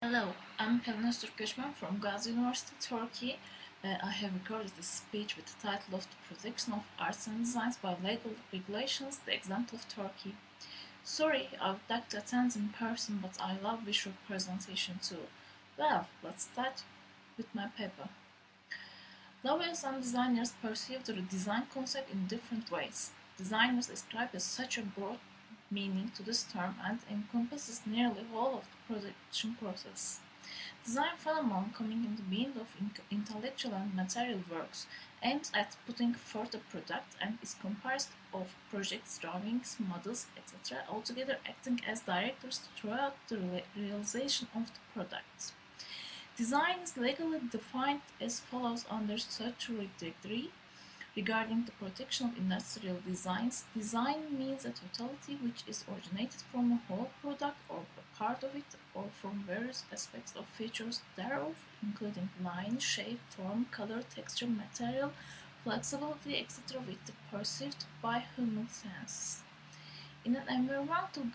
Hello, I'm Pelin Turkeshman from Gazi University, Turkey. I have recorded a speech with the title of The Protection of Arts and Designs by Legal Regulations, the example of Turkey. Sorry, I would like to attend in person, but I love visual presentation too. Well, let's start with my paper. Lawyers and designers perceive the design concept in different ways. Designers ascribe such a broad meaning to this term and encompasses nearly all of the production process. Design phenomenon coming in the being of intellectual and material works aims at putting forth a product and is composed of projects, drawings, models, etc., altogether acting as directors throughout the realization of the product. Design is legally defined as follows under statutory decree regarding the protection of industrial designs. Design means a totality which is originated from a whole product or a part of it or from various aspects of features thereof, including line, shape, form, color, texture, material, flexibility, etc., with the perceived by human sense. In an environmental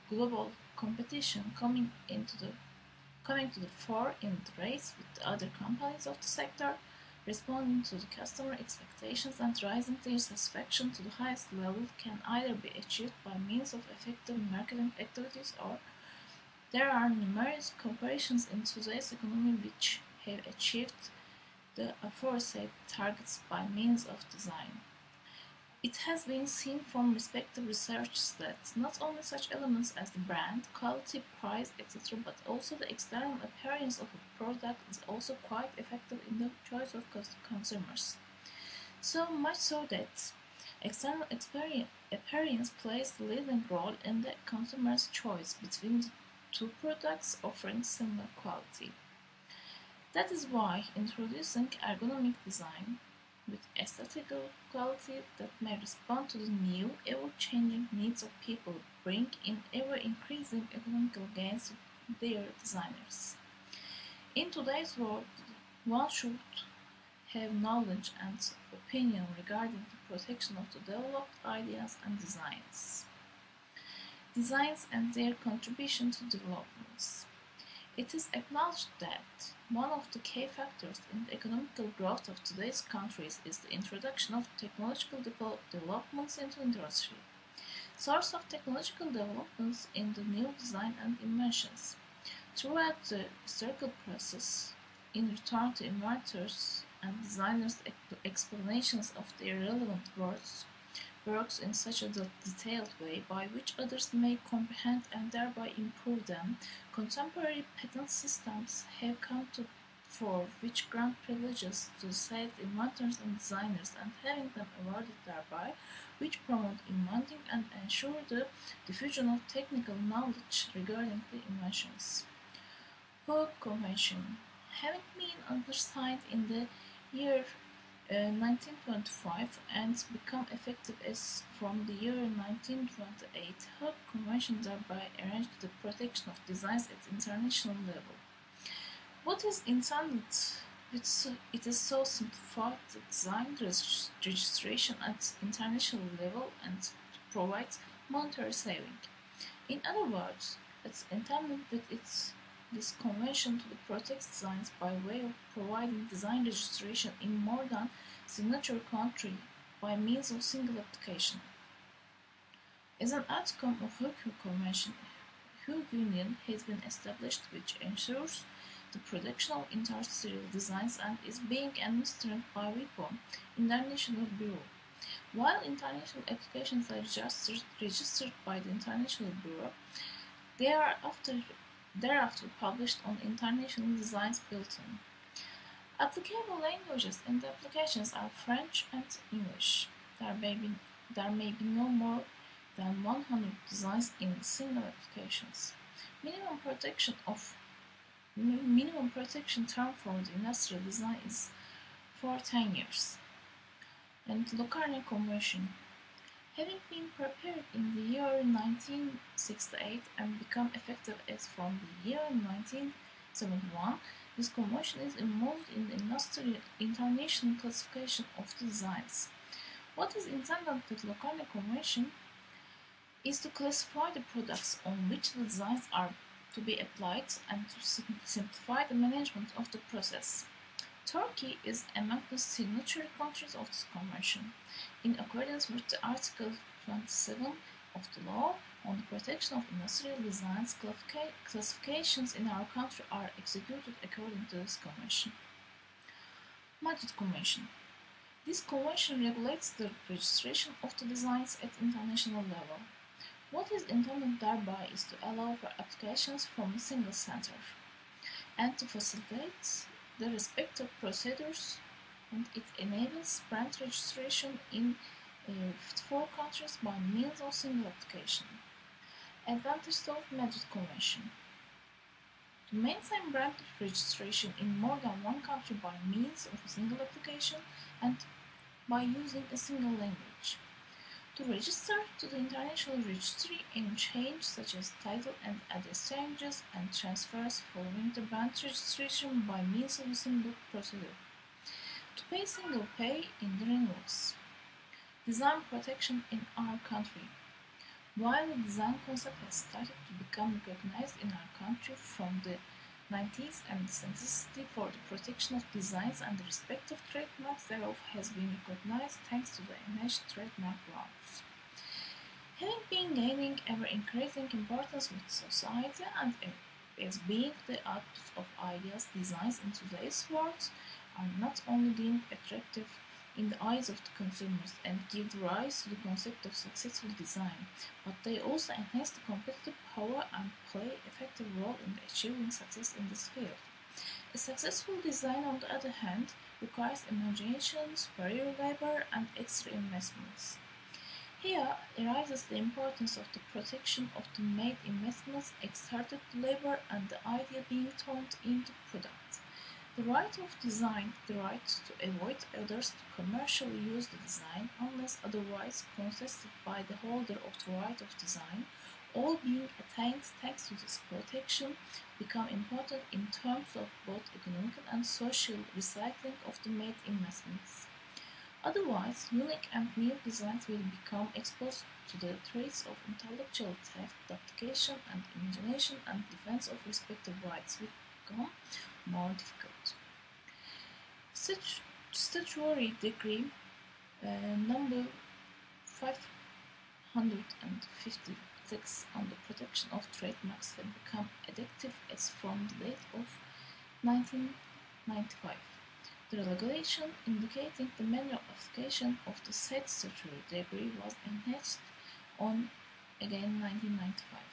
global competition coming to the fore in the race with the other companies of the sector, responding to the customer expectations and raising their satisfaction to the highest level can either be achieved by means of effective marketing activities or there are numerous corporations in today's economy which have achieved the aforesaid targets by means of design. It has been seen from respective research that not only such elements as the brand, quality, price, etc., but also the external appearance of a product is also quite effective in the choice of consumers. So much so that external appearance plays the leading role in the consumer's choice between the two products offering similar quality. That is why introducing ergonomic design with aesthetical quality that may respond to the new, ever-changing needs of people bring in ever-increasing economical gains to their designers. In today's world, one should have knowledge and opinion regarding the protection of the developed ideas and designs and their contribution to developments. It is acknowledged that one of the key factors in the economical growth of today's countries is the introduction of technological developments into industry. Source of technological developments in the new design and inventions. Throughout the historical process, in return to inventors and designers' explanations of their relevant works in such a detailed way by which others may comprehend and thereby improve them, contemporary patent systems have come to fore which grant privileges to said inventors and designers and having them awarded thereby, which promote inventing and ensure the diffusion of technical knowledge regarding the inventions. Hague Convention, having been undersigned in the year 1925 and become effective as from the year 1928, Hague Convention thereby arranged the protection of designs at international level. What is intended it is so simplified the design registration at international level and to provide monetary saving. In other words, it's intended with this convention to protect designs by way of providing design registration in more than signature country by means of single application. As an outcome of Hague Convention, Hague Union has been established which ensures the production of industrial designs and is being administered by WIPO, International Bureau. While international applications are registered by the International Bureau, they are thereafter published on International Designs Bulletin. Applicable languages in the applications are French and English. There may be no more than 100 designs in single applications. Minimum protection term for the industrial design is for 10 years. And Locarno Convention, having been prepared in the year 1968 and become effective as from the year 1971, this convention is involved in the international classification of the designs. What is intended with Locarno Convention is to classify the products on which the designs are to be applied and to simplify the management of the process. Turkey is among the signatory countries of this convention. In accordance with the Article 27 of the law on the protection of industrial designs, classifications in our country are executed according to this convention. Madrid Convention. This convention regulates the registration of the designs at international level. What is intended thereby is to allow for applications from a single center and to facilitate the respective procedures, and it enables brand registration in 54 countries by means of single application. Advantages of Madrid Convention. To maintain brand registration in more than one country by means of a single application and by using a single language. To register to the international registry, any change such as title and address changes and transfers following the brand registration by means of a single procedure. To pay single pay in the renewals. Design protection in our country. While the design concept has started to become recognized in our country from the 90s and the necessity for the protection of designs and the respective trademarks thereof has been recognized thanks to the enhanced trademark laws. Having been gaining ever increasing importance with society and as being the output of ideas, designs in today's world are not only deemed attractive in the eyes of the consumers and give rise to the concept of successful design, but they also enhance the competitive power and play effective role in achieving success in this field. A successful design, on the other hand, requires imagination, superior labor, and extra investments. Here arises the importance of the protection of the made investments, exerted labor, and the idea being turned into product. The right of design, the right to avoid others to commercially use the design unless otherwise conceded by the holder of the right of design, all being attained thanks to this protection, become important in terms of both economic and social recycling of the made investments. Otherwise, unique and new designs will become exposed to the threats of intellectual theft, duplication, and imagination, and defense of respective rights will become more difficult. Statutory Decree number 556 on the protection of trademarks had become effective as from the date of 1995. The regulation indicating the manner of application of the said statutory decree was enhanced on again 1995.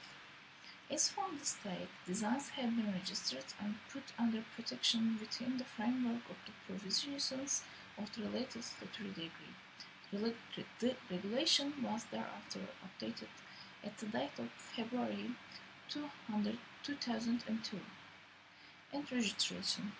As from this date, designs have been registered and put under protection within the framework of the provisions of the related statutory decree. The regulation was thereafter updated at the date of February 2002. And registration.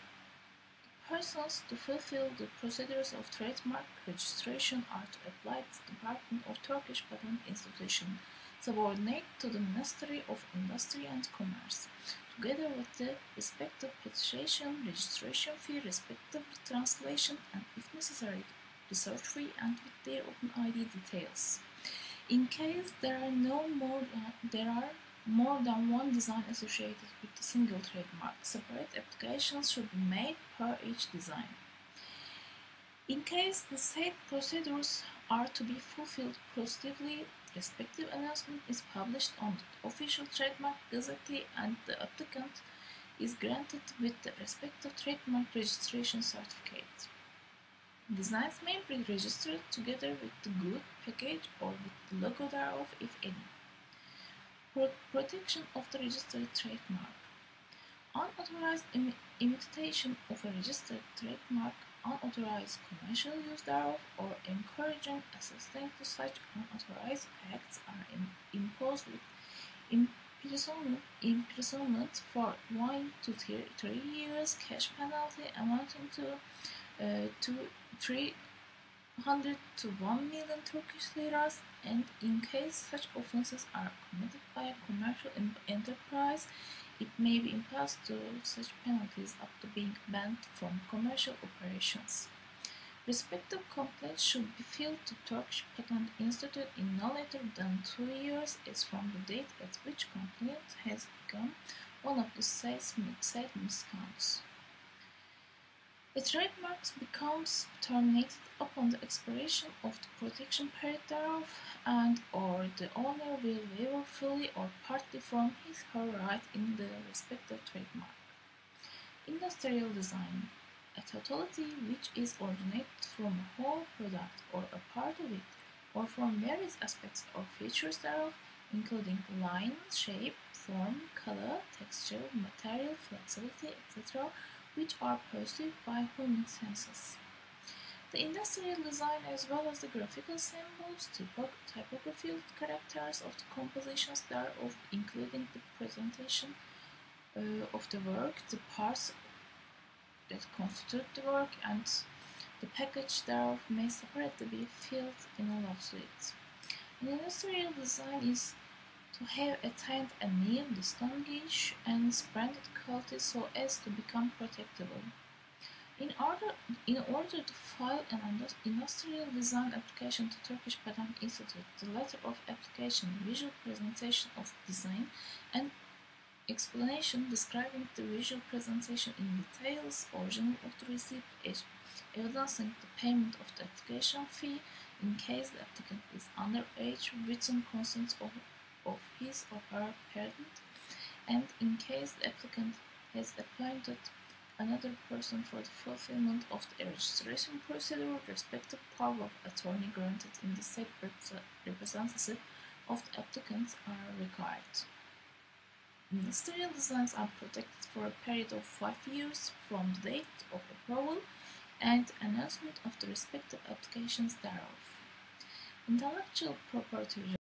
Persons to fulfill the procedures of trademark registration are to apply to the Department of Turkish Patent Institution, subordinate to the Ministry of Industry and Commerce, together with the respective petition, registration fee, respective translation, and if necessary, research fee, and with their OpenID details. In case there are more than one design associated with the single trademark, separate applications should be made per each design. In case the said procedures are to be fulfilled positively, respective announcement is published on the official trademark gazette and the applicant is granted with the respective trademark registration certificate. Designs may be registered together with the good package or with the logo thereof, if any. Protection of the registered trademark. Unauthorized imitation of a registered trademark, unauthorized commercial use thereof, or encouraging, assisting to such unauthorized acts are imposed with imprisonment for 1 to 3 years, cash penalty amounting to 300 to 1 million Turkish liras, and in case such offences are committed by a commercial enterprise, it may be imposed to such penalties up to being banned from commercial operations. Respective complaints should be filed to Turkish Patent Institute in no later than 2 years as from the date at which complaint has become one of the said miscounts. A trademark becomes terminated upon the expiration of the protection period thereof, and or the owner will waive fully or partly from his or her right in the respective trademark. Industrial design. A totality which is originated from a whole product or a part of it, or from various aspects or features thereof, including line, shape, form, color, texture, material, flexibility, etc., which are perceived by human senses. The industrial design, as well as the graphical symbols, typographical characters of the compositions thereof, including the presentation of the work, the parts that constitute the work, and the package thereof may separately be filled in a lawsuit. An industrial design is to have attained a near distinguished and branded quality so as to become protectable. In order to file an industrial design application to Turkish Patent Institute, the letter of application, visual presentation of design, and explanation describing the visual presentation in details, original of the receipt, evidencing the payment of the application fee in case the applicant is underage, written consent of his or her parent, and in case the applicant has appointed another person for the fulfillment of the registration procedure, respective power of attorney granted in the said representative of the applicant are required. Industrial designs are protected for a period of 5 years from the date of approval and announcement of the respective applications thereof. Intellectual property